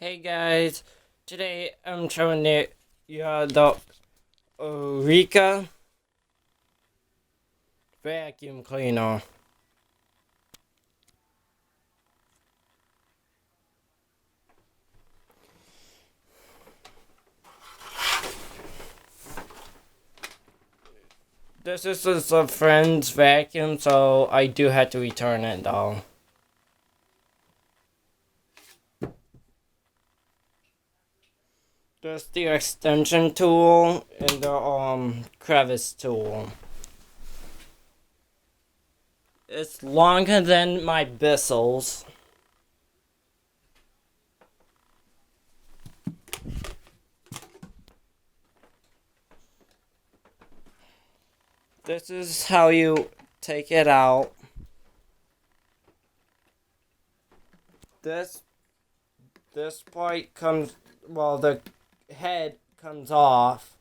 Hey guys, today I'm showing you the Eureka vacuum cleaner. This is just a friend's vacuum, so I do have to return it though. There's the extension tool and the crevice tool. It's longer than my bristles. This is how you take it out. This part comes, well, the head comes off.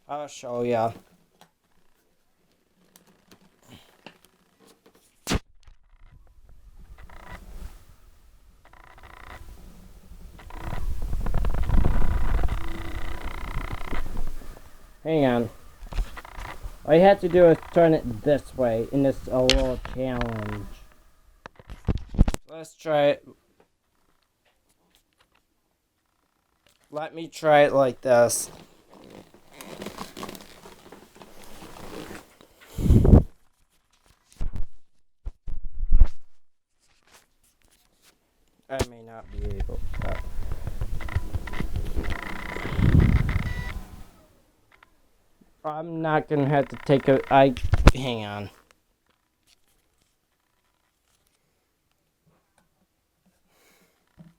I'll show ya. Hang on. All you have to do is turn it this way, and it's a little challenge. Let's try it. Let me try it like this. I may not be able to. I'm not gonna have to take a. Hang on.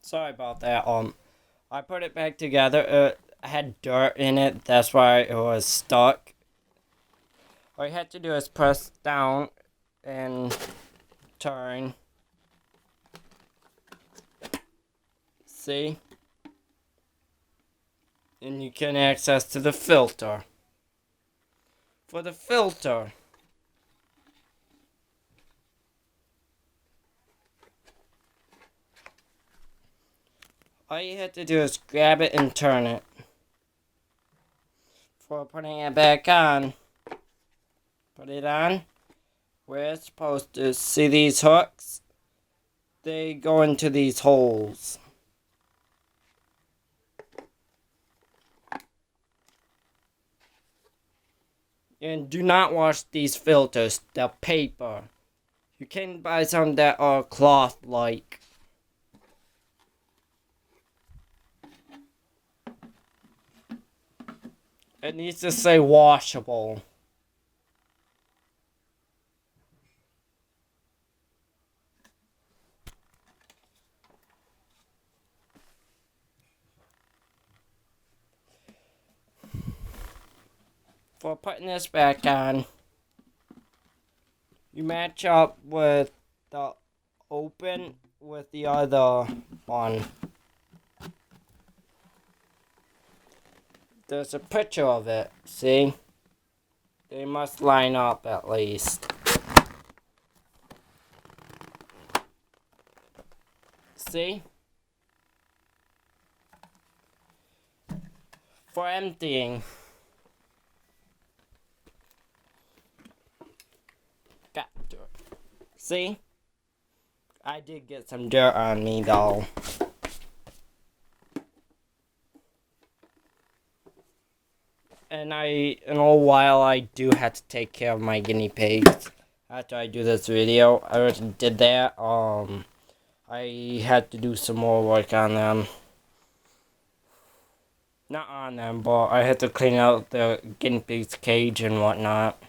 Sorry about that. I put it back together. It had dirt in it. That's why it was stuck. All you had to do is press down and turn. See? And you can access to the filter. For the filter, all you have to do is grab it and turn it. For putting it back on, put it on where it's supposed to. See these hooks? They go into these holes. And do not wash these filters, they're paper. You can buy some that are cloth-like. It needs to say washable. For putting this back on, you match up with the open with the other one. There's a picture of it, see? They must line up at least. See? For emptying. Got dirt. See? I did get some dirt on me though. And in a while I do have to take care of my guinea pigs. After I do this video, I already did that. I had to do some more work on them. Not on them, but I had to clean out the guinea pig's cage and whatnot.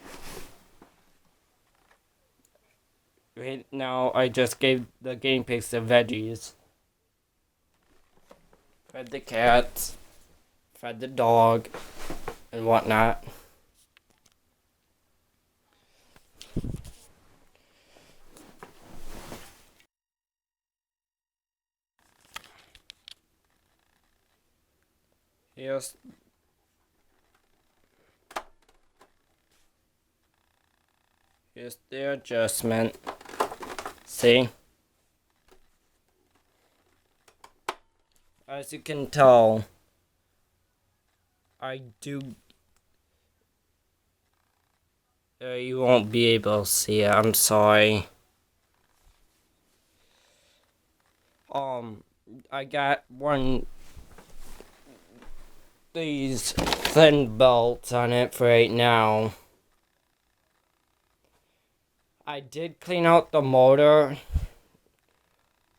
Right now, I just gave the guinea pigs the veggies. Fed the cats, fed the dog, and whatnot. Here's the adjustment. See? As you can tell, I do. You won't be able to see it. I'm sorry. I got these thin belts on it for right now. I did clean out the motor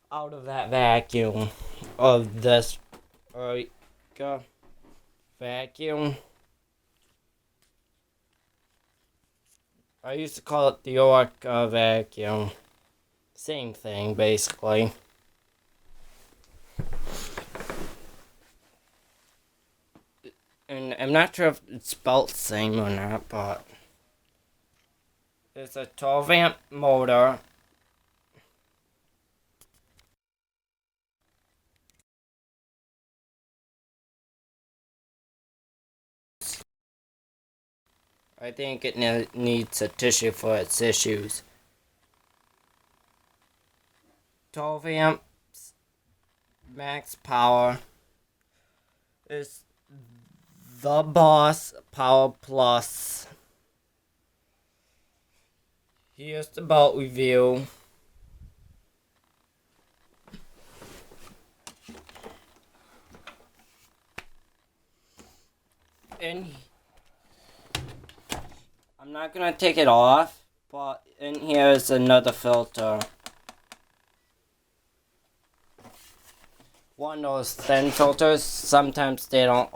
out of that vacuum of this Eureka vacuum. I used to call it the Eureka vacuum. Same thing, basically. And I'm not sure if it's spelled the same or not, but it's a 12 amp motor. I think it needs a tissue for its issues. 12 amps max power is the Boss Power Plus. Here's the belt review. And I'm not gonna take it off, but in here is another filter. One of those thin filters, sometimes they don't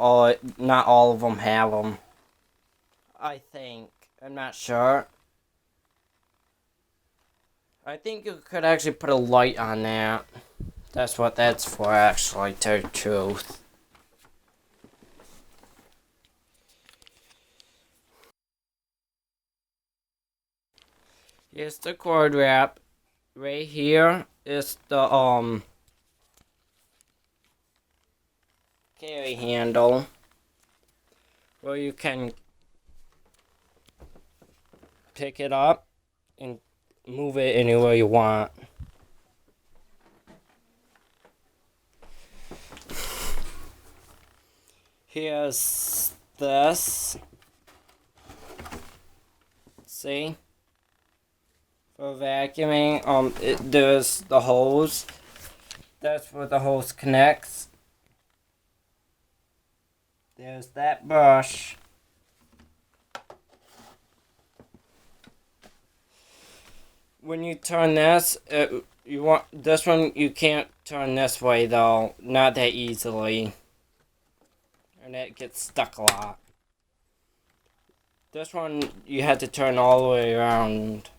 not all of them have them. I think. I'm not sure. I think you could actually put a light on that. That's what that's for, actually, to tell the truth. Here's the cord wrap. Right here is the carry handle where you can pick it up and move it anywhere you want. Here's this. See? For vacuuming, there's the hose. That's where the hose connects. There's that brush. When you turn this, this one you can't turn this way though, not that easily, and it gets stuck a lot. This one you have to turn all the way around,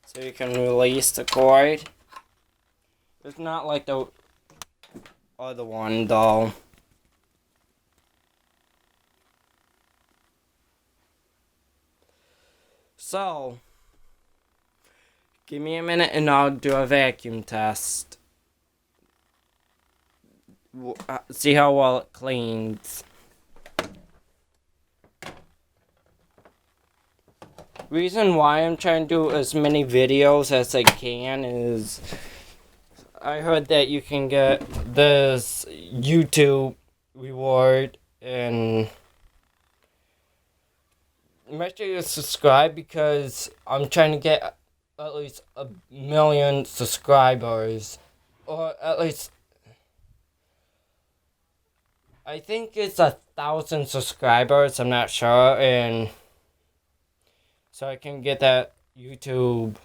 so you can release the cord. It's not like the other one though. So, give me a minute and I'll do a vacuum test. See how well it cleans. Reason why I'm trying to do as many videos as I can is I heard that you can get this YouTube reward, and make sure you subscribe because I'm trying to get at least 1 million subscribers, or at least I think it's 1,000 subscribers, I'm not sure, and so I can get that YouTube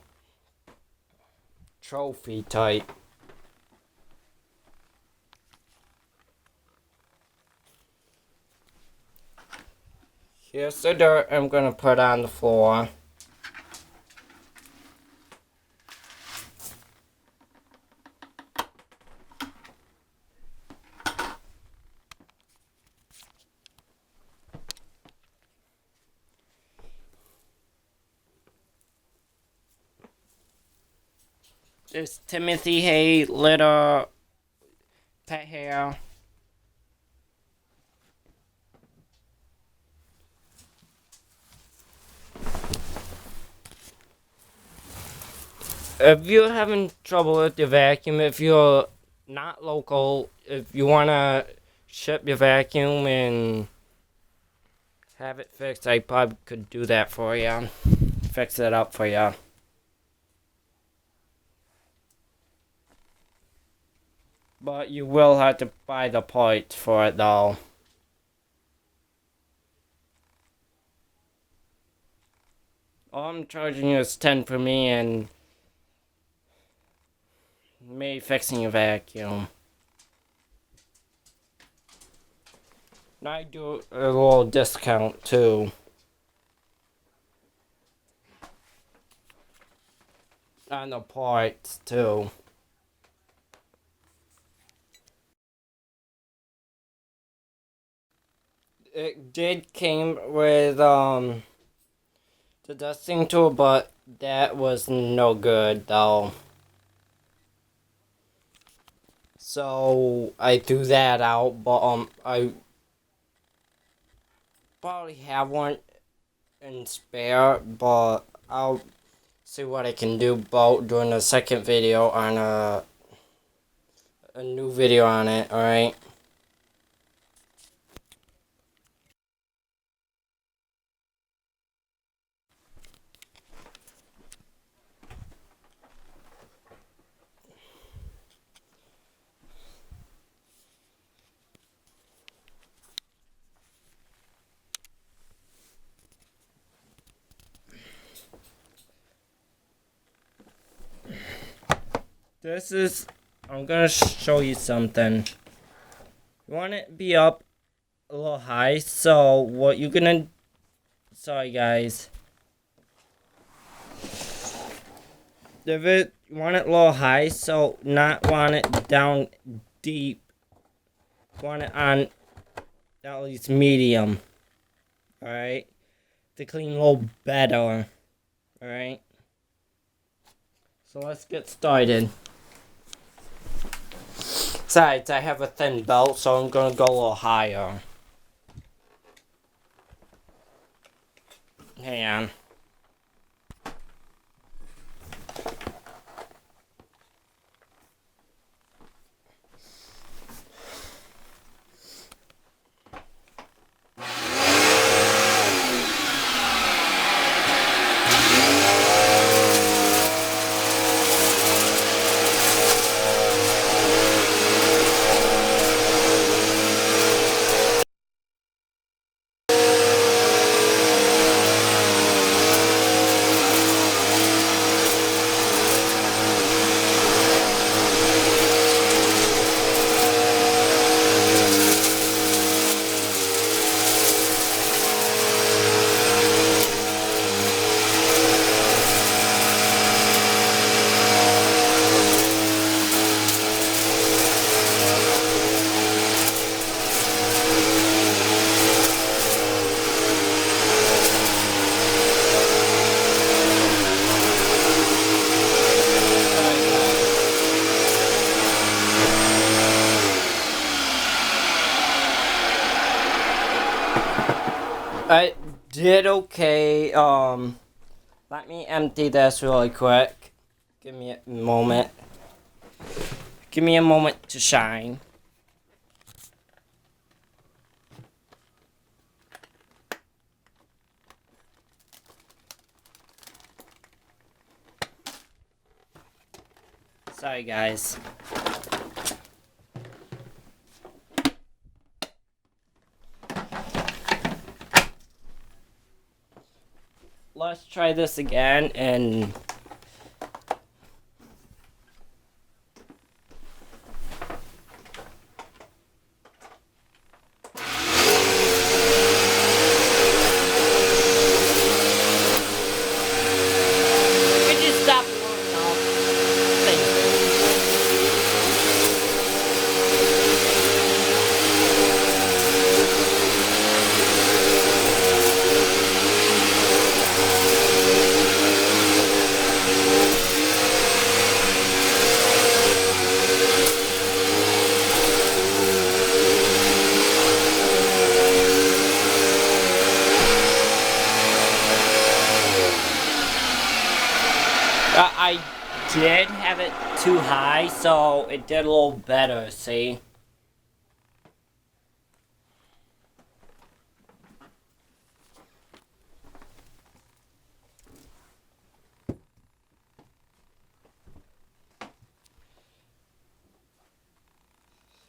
trophy type. Here's the dirt I'm gonna put on the floor. There's Timothy Hay litter pet hair. If you're having trouble with your vacuum, if you're not local. If you want to ship your vacuum and have it fixed, I probably could do that for you. Fix it up for you. But you will have to buy the parts for it though. All I'm charging you is 10 for me and me fixing your vacuum. And I do a little discount too. On the parts too. It did came with the dusting tool, but that was no good though. So I threw that out, but I probably have one in spare, but I'll see what I can do about doing a second video on a new video on it, alright? I'm gonna show you something. You want it to be up a little high, so what you're gonna, sorry guys. You want it a little high, so not want it down deep. Want it on at least medium. Alright? To clean a little better. Alright? So let's get started. Besides, I have a thin belt, so I'm gonna go a little higher. Hang on. I did okay. Let me empty this really quick. Give me a moment. Give me a moment to shine. Sorry, guys. Let's try this again and could you stop blowing off? Thank you. too high, so it did a little better, see?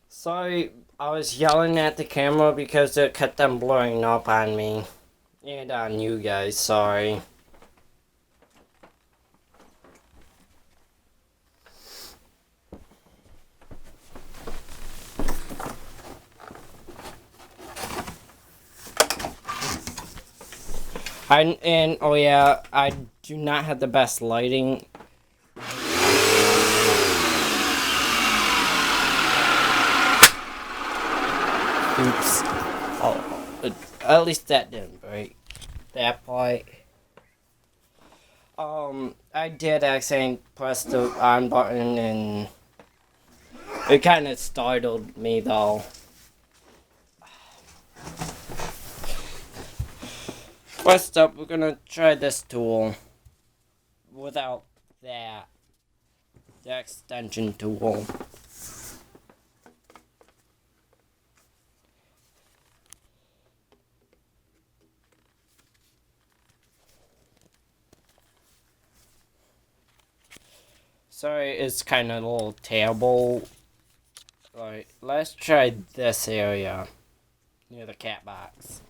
Sorry, I was yelling at the camera because it kept on blowing up on me. And on you guys, sorry. Oh yeah, I do not have the best lighting. Oops. Oh, at least that didn't break. That part. I did accidentally press the on button and it kind of startled me though. First up, we're gonna try this tool without that. The extension tool. Sorry, it's kind of a little terrible. Alright, let's try this area near the cat box.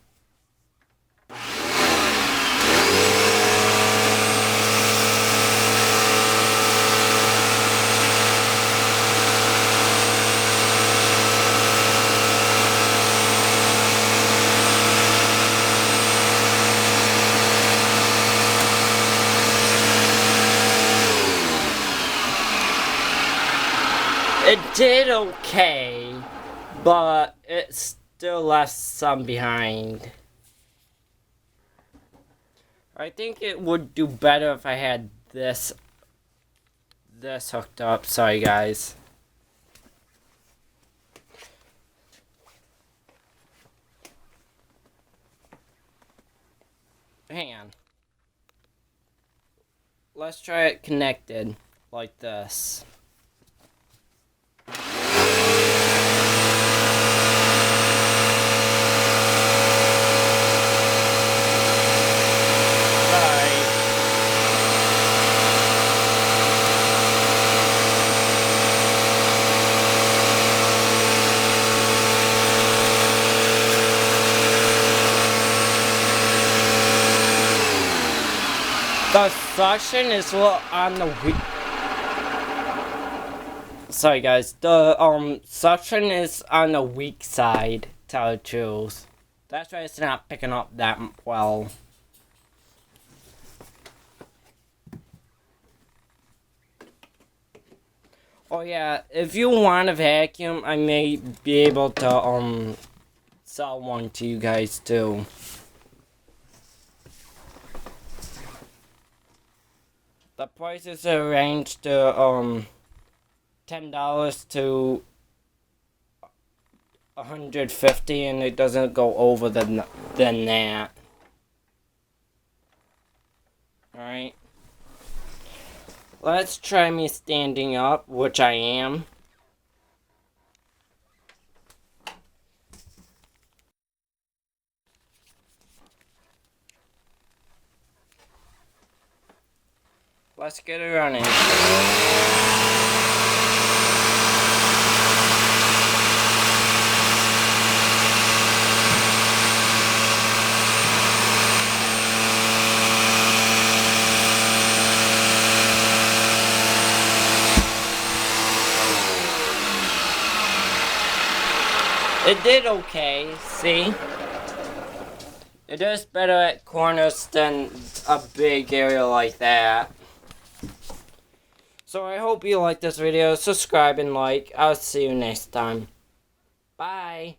It did okay, but it still left some behind. I think it would do better if I had this hooked up. Sorry guys. Hang on. Let's try it connected like this. The suction is on the weak. Sorry guys, the suction is on the weak side, to tell the truth. That's why it's not picking up that well. Oh yeah, if you want a vacuum, I may be able to sell one to you guys too. The prices are ranged to $10 to $150, and it doesn't go over than that. Alright. Let's try me standing up, which I am. Let's get it running. It did okay, see? It is better at corners than a big area like that. So I hope you like this video. Subscribe and like. I'll see you next time. Bye.